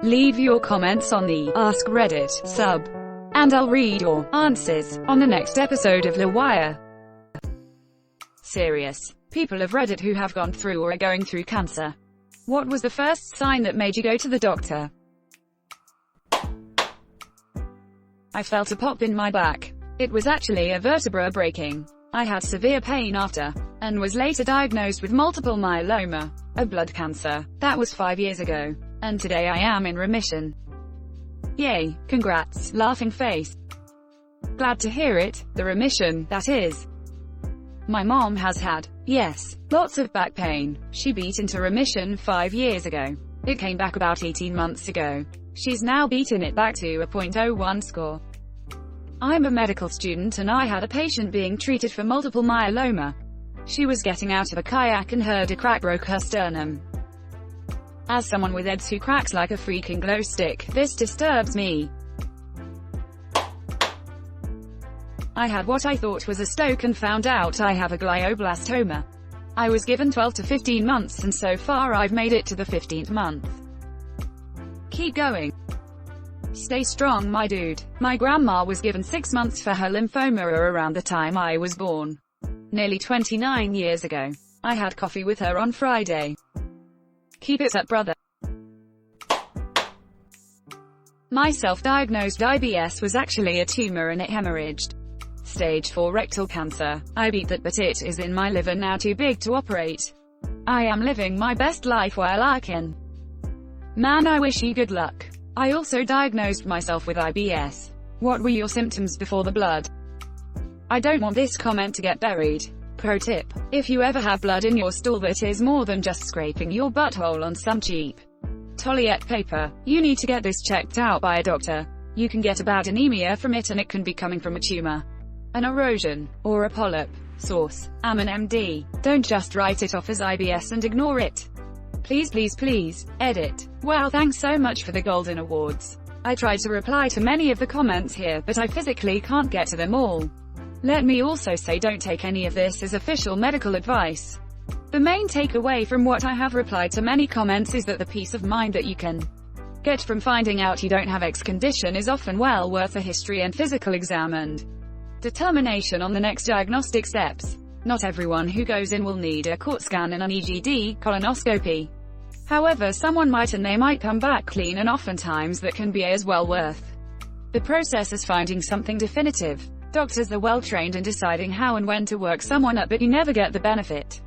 Leave your comments on the Ask Reddit sub, and I'll read your answers on the next episode of LWIAR. Serious people of Reddit who have gone through or are going through cancer. What was the first sign that made you go to the doctor? I felt a pop in my back. It was actually a vertebra breaking. I had severe pain after, and was later diagnosed with multiple myeloma, a blood cancer. That was 5 years ago. And today I am in remission. Yay, congrats, laughing face. Glad to hear it, the remission, that is. My mom has had, yes, lots of back pain. She beat into remission 5 years ago. It came back about 18 months ago. She's now beaten it back to a .01 score. I'm a medical student and I had a patient being treated for multiple myeloma. She was getting out of a kayak and heard a crack broke her sternum. As someone with EDS who cracks like a freaking glow stick, this disturbs me. I had what I thought was a stoke and found out I have a glioblastoma. I was given 12 to 15 months and so far I've made it to the 15th month. Keep going. Stay strong, my dude. My grandma was given 6 months for her lymphoma around the time I was born. Nearly 29 years ago. I had coffee with her on Friday. Keep it up, brother. My self-diagnosed IBS was actually a tumor and it hemorrhaged. Stage 4 rectal cancer. I beat that, but it is in my liver now, too big to operate. I am living my best life while I can. Man, I wish you good luck. I also diagnosed myself with IBS. What were your symptoms before the blood? I don't want this comment to get buried. Pro tip: if you ever have blood in your stool that is more than just scraping your butthole on some cheap toilet paper, you need to get this checked out by a doctor. You can get a bad anemia from it and it can be coming from a tumor, an erosion, or a polyp. Source: I'm an MD. Don't just write it off as IBS and ignore it. Please, please, please. Edit. Wow, thanks so much for the golden awards. I tried to reply to many of the comments here, but I physically can't get to them all. Let me also say, don't take any of this as official medical advice. The main takeaway from what I have replied to many comments is that the peace of mind that you can get from finding out you don't have X condition is often well worth a history and physical exam and determination on the next diagnostic steps. Not everyone who goes in will need a CT scan and an EGD, colonoscopy. However, someone might, and they might come back clean, and oftentimes that can be as well worth the process as finding something definitive. Doctors are well trained in deciding how and when to work someone up, but you never get the benefit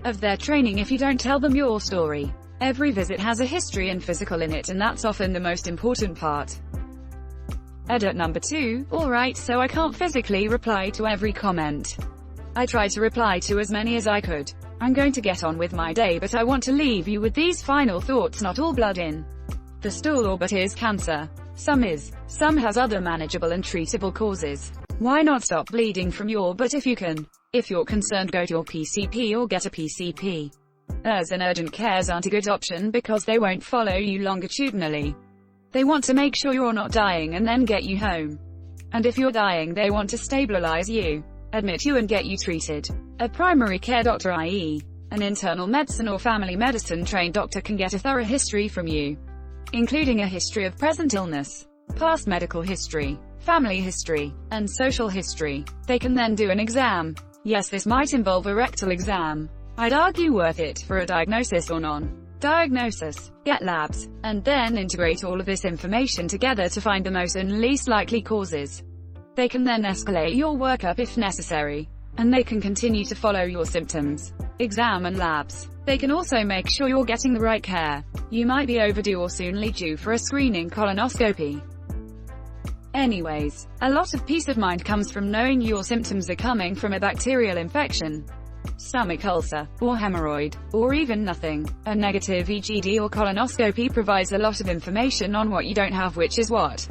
of their training if you don't tell them your story. Every visit has a history and physical in it, and that's often the most important part. Edit number 2. Alright, so I can't physically reply to every comment. I tried to reply to as many as I could. I'm going to get on with my day, but I want to leave you with these final thoughts. Not all blood in the stool or butt is cancer. Some is. Some has other manageable and treatable causes. Why not stop bleeding from your butt if you can? If you're concerned, go to your PCP or get a PCP. ERS and urgent cares aren't a good option because they won't follow you longitudinally. They want to make sure you're not dying and then get you home. And if you're dying, they want to stabilize you, admit you and get you treated. A primary care doctor, i.e., an internal medicine or family medicine trained doctor, can get a thorough history from you, including a history of present illness, past medical history, family history, and social history. They can then do an exam. Yes, this might involve a rectal exam. I'd argue worth it for a diagnosis or non-diagnosis. Get labs, and then integrate all of this information together to find the most and least likely causes. They can then escalate your workup if necessary, and they can continue to follow your symptoms, exam and labs. They can also make sure you're getting the right care. You might be overdue or soonly due for a screening colonoscopy. Anyways, a lot of peace of mind comes from knowing your symptoms are coming from a bacterial infection, stomach ulcer, or hemorrhoid, or even nothing. A negative EGD or colonoscopy provides a lot of information on what you don't have, which is what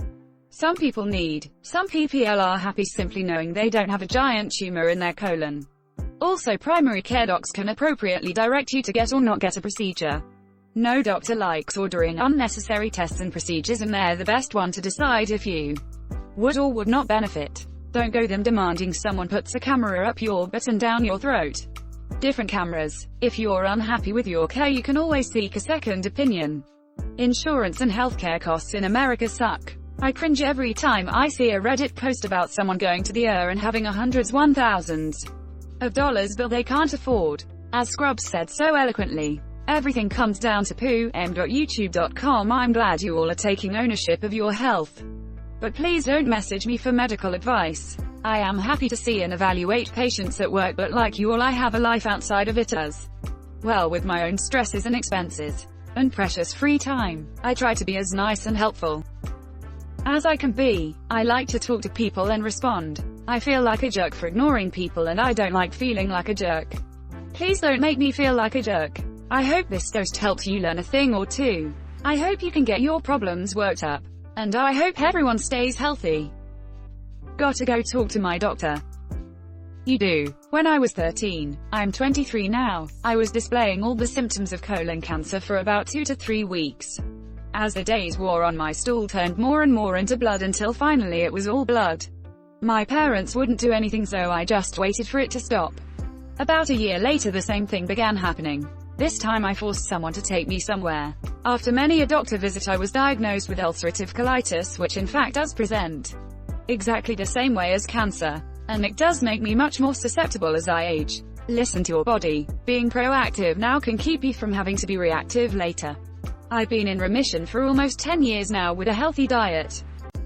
some people need. Some people are happy simply knowing they don't have a giant tumor in their colon. Also, primary care docs can appropriately direct you to get or not get a procedure. No doctor likes ordering unnecessary tests and procedures, and they're the best one to decide if you would or would not benefit. Don't go them demanding someone puts a camera up your butt and down your throat. Different cameras. If you're unhappy with your care, you can always seek a second opinion. Insurance and healthcare costs in America suck. I cringe every time I see a Reddit post about someone going to the ER and having hundreds, thousands of dollars bill they can't afford. As Scrubs said so eloquently, everything comes down to poo. m.youtube.com. I'm glad you all are taking ownership of your health. But please don't message me for medical advice. I am happy to see and evaluate patients at work, but like you all, I have a life outside of it as well, with my own stresses and expenses and precious free time. I try to be as nice and helpful as I can be. I like to talk to people and respond. I feel like a jerk for ignoring people, and I don't like feeling like a jerk. Please don't make me feel like a jerk. I hope this toast helps you learn a thing or two. I hope you can get your problems worked up. And I hope everyone stays healthy. Gotta go talk to my doctor. You do. When I was 13, I'm 23 now, I was displaying all the symptoms of colon cancer for about 2 to 3 weeks. As the days wore on, my stool turned more and more into blood until finally it was all blood. My parents wouldn't do anything, so I just waited for it to stop. About a year later, the same thing began happening. This time I forced someone to take me somewhere. After many a doctor visit, I was diagnosed with ulcerative colitis, which in fact does present exactly the same way as cancer. And it does make me much more susceptible as I age. Listen to your body. Being proactive now can keep you from having to be reactive later. I've been in remission for almost 10 years now with a healthy diet.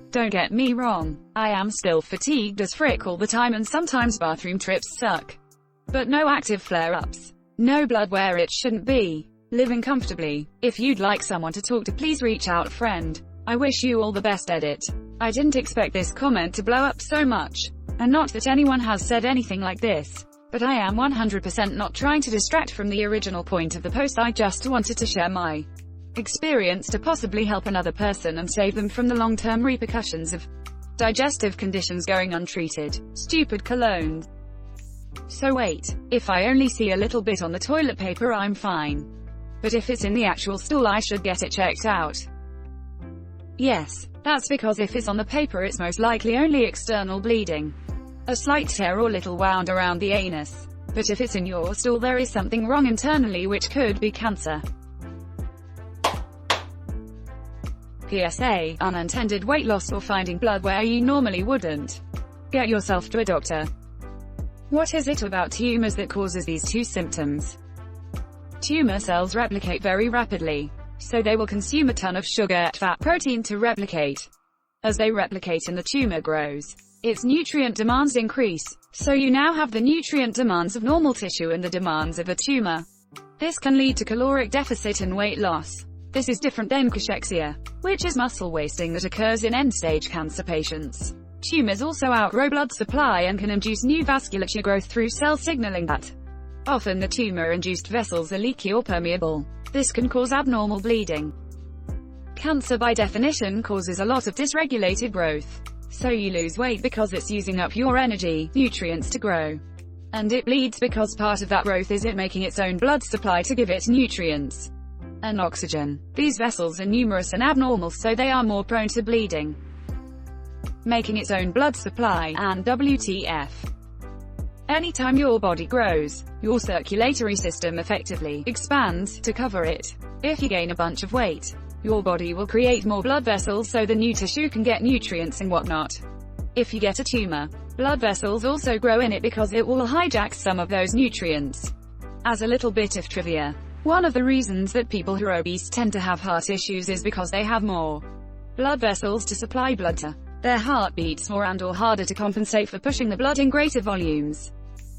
Don't get me wrong, I am still fatigued as frick all the time, and sometimes bathroom trips suck. But no active flare-ups. No blood where it shouldn't be. Living comfortably. If you'd like someone to talk to, please reach out, friend. I wish you all the best. Edit. I didn't expect this comment to blow up so much. And not that anyone has said anything like this. But I am 100% not trying to distract from the original point of the post. I just wanted to share my experience to possibly help another person and save them from the long-term repercussions of digestive conditions going untreated. Stupid colognes. So wait, if I only see a little bit on the toilet paper, I'm fine. But if it's in the actual stool, I should get it checked out. Yes, that's because if it's on the paper, it's most likely only external bleeding. A slight tear or little wound around the anus. But if it's in your stool, there is something wrong internally, which could be cancer. PSA, unintended weight loss or finding blood where you normally wouldn't. Get yourself to a doctor. What is it about tumors that causes these two symptoms? Tumor cells replicate very rapidly, so they will consume a ton of sugar, fat, protein to replicate. As they replicate and the tumor grows, its nutrient demands increase, so you now have the nutrient demands of normal tissue and the demands of a tumor. This can lead to caloric deficit and weight loss. This is different than cachexia, which is muscle wasting that occurs in end-stage cancer patients. Tumors also outgrow blood supply and can induce new vasculature growth through cell signaling that often the tumor-induced vessels are leaky or permeable. This can cause abnormal bleeding. Cancer by definition causes a lot of dysregulated growth. So you lose weight because it's using up your energy, nutrients to grow. And it bleeds because part of that growth is it making its own blood supply to give it nutrients and oxygen. These vessels are numerous and abnormal, so they are more prone to bleeding. Making its own blood supply, and WTF. Anytime your body grows, your circulatory system effectively expands to cover it. If you gain a bunch of weight, your body will create more blood vessels so the new tissue can get nutrients and whatnot. If you get a tumor, blood vessels also grow in it because it will hijack some of those nutrients. As a little bit of trivia, one of the reasons that people who are obese tend to have heart issues is because they have more blood vessels to supply blood to. Their heart beats more and/or harder to compensate for pushing the blood in greater volumes.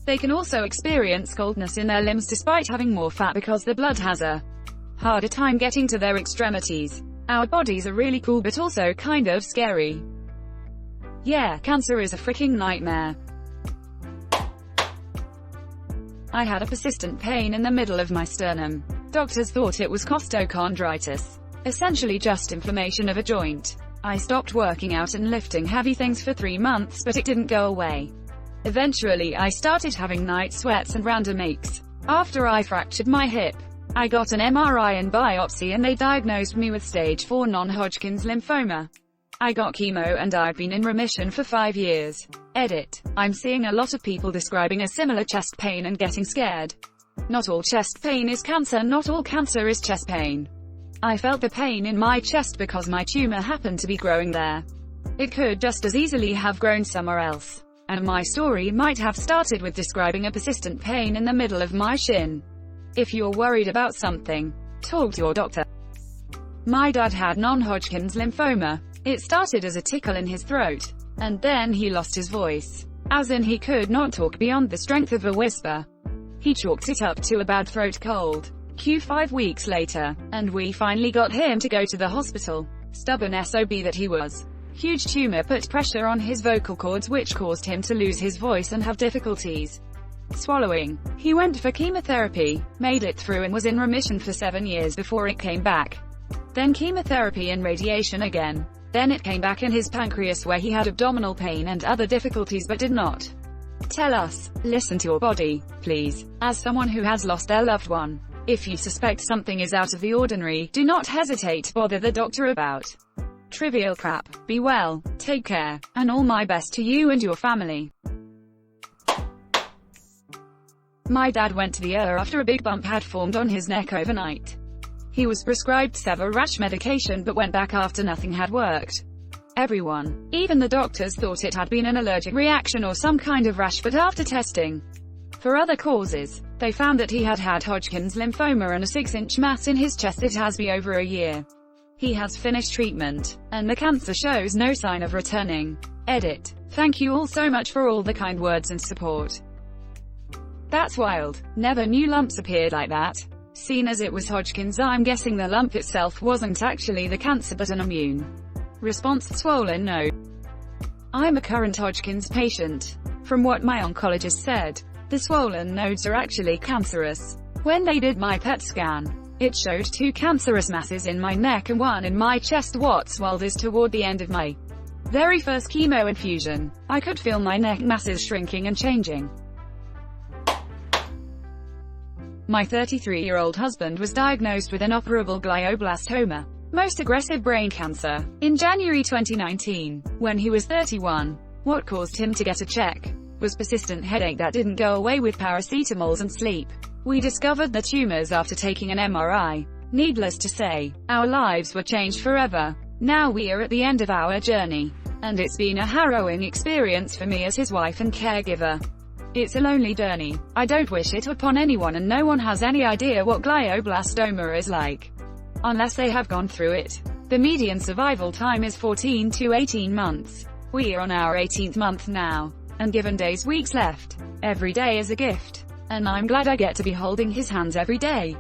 They can also experience coldness in their limbs despite having more fat because the blood has a harder time getting to their extremities. Our bodies are really cool but also kind of scary. Yeah, cancer is a freaking nightmare. I had a persistent pain in the middle of my sternum. Doctors thought it was costochondritis, essentially just inflammation of a joint. I stopped working out and lifting heavy things for 3 months, but it didn't go away. Eventually I started having night sweats and random aches. After I fractured my hip, I got an MRI and biopsy and they diagnosed me with stage 4 non-Hodgkin's lymphoma. I got chemo and I've been in remission for 5 years. Edit. I'm seeing a lot of people describing a similar chest pain and getting scared. Not all chest pain is cancer, not all cancer is chest pain. I felt the pain in my chest because my tumor happened to be growing there. It could just as easily have grown somewhere else. And my story might have started with describing a persistent pain in the middle of my shin. If you're worried about something, talk to your doctor. My dad had non-Hodgkin's lymphoma. It started as a tickle in his throat. And then he lost his voice. As in he could not talk beyond the strength of a whisper. He chalked it up to a bad throat cold. 5 weeks later, and we finally got him to go to the hospital. Stubborn SOB that he was. Huge tumor put pressure on his vocal cords which caused him to lose his voice and have difficulties swallowing. He went for chemotherapy, made it through and was in remission for 7 years before it came back. Then chemotherapy and radiation again. Then it came back in his pancreas where he had abdominal pain and other difficulties but did not tell us. Listen to your body, please. As someone who has lost their loved one, if you suspect something is out of the ordinary, do not hesitate to bother the doctor about trivial crap. Be well, take care, and all my best to you and your family. My dad went to the ER after a big bump had formed on his neck overnight. He was prescribed severe rash medication but went back after nothing had worked. Everyone, even the doctors, thought it had been an allergic reaction or some kind of rash, but after testing for other causes, they found that he had had Hodgkin's lymphoma and a 6-inch mass in his chest. It has been over a year. He has finished treatment, and the cancer shows no sign of returning. Edit. Thank you all so much for all the kind words and support. That's wild. Never knew lumps appeared like that. Seen as it was Hodgkin's, I'm guessing the lump itself wasn't actually the cancer but an immune response. Swollen node. I'm a current Hodgkin's patient. From what my oncologist said, the swollen nodes are actually cancerous. When they did my PET scan, it showed 2 cancerous masses in my neck and 1 in my chest. What's wild is toward the end of my very first chemo infusion, I could feel my neck masses shrinking and changing. My 33-year-old husband was diagnosed with inoperable glioblastoma, most aggressive brain cancer, in January 2019, when he was 31. What caused him to get a check was persistent headache that didn't go away with paracetamols and sleep. We discovered the tumors after taking an MRI. Needless to say, our lives were changed forever. Now we are at the end of our journey. And it's been a harrowing experience for me as his wife and caregiver. It's a lonely journey. I don't wish it upon anyone, and no one has any idea what glioblastoma is like, unless they have gone through it. The median survival time is 14 to 18 months. We are on our 18th month now, and given days, weeks left. Every day is a gift. And I'm glad I get to be holding his hands every day.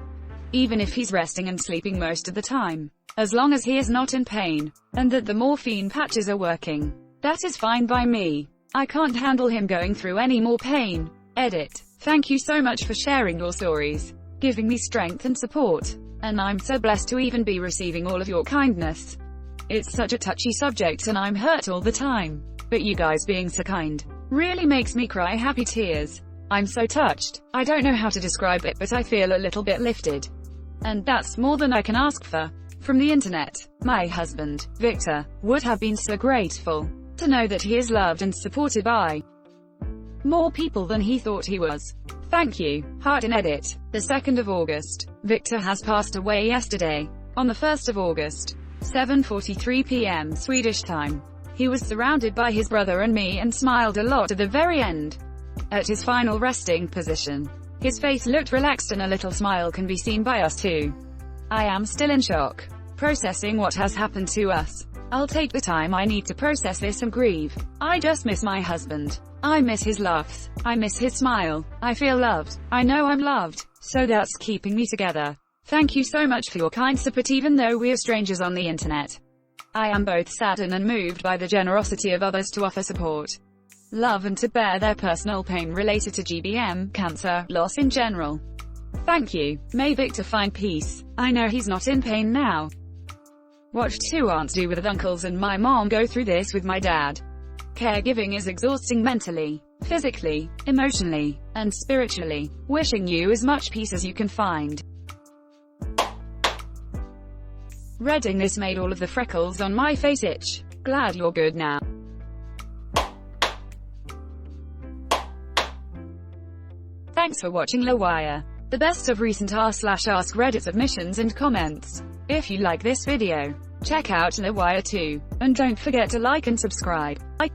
Even if he's resting and sleeping most of the time. As long as he is not in pain, and that the morphine patches are working. That is fine by me. I can't handle him going through any more pain. Edit. Thank you so much for sharing your stories, giving me strength and support. And I'm so blessed to even be receiving all of your kindness. It's such a touchy subject and I'm hurt all the time. But you guys being so kind really makes me cry happy tears. I'm so touched. I don't know how to describe it, but I feel a little bit lifted. And that's more than I can ask for. From the internet, my husband, Victor, would have been so grateful to know that he is loved and supported by more people than he thought he was. Thank you. Heart in edit. The 2nd of August. Victor has passed away yesterday. On the 1st of August, 7:43 p.m. Swedish time. He was surrounded by his brother and me and smiled a lot at the very end. At his final resting position, his face looked relaxed and a little smile can be seen by us too. I am still in shock, processing what has happened to us. I'll take the time I need to process this and grieve. I just miss my husband. I miss his laughs. I miss his smile. I feel loved. I know I'm loved. So that's keeping me together. Thank you so much for your kind support even though we are strangers on the internet. I am both saddened and moved by the generosity of others to offer support, love and to bear their personal pain related to GBM, cancer, loss in general. Thank you. May Victor find peace. I know he's not in pain now. Watched 2 aunts do with uncles and my mom go through this with my dad. Caregiving is exhausting mentally, physically, emotionally, and spiritually. Wishing you as much peace as you can find. Reading this made all of the freckles on my face itch. Glad you're good now. Thanks for watching LWIAR. The best of recent r/AskReddit submissions and comments. If you like this video, check out LWIAR too, and don't forget to like and subscribe. Bye.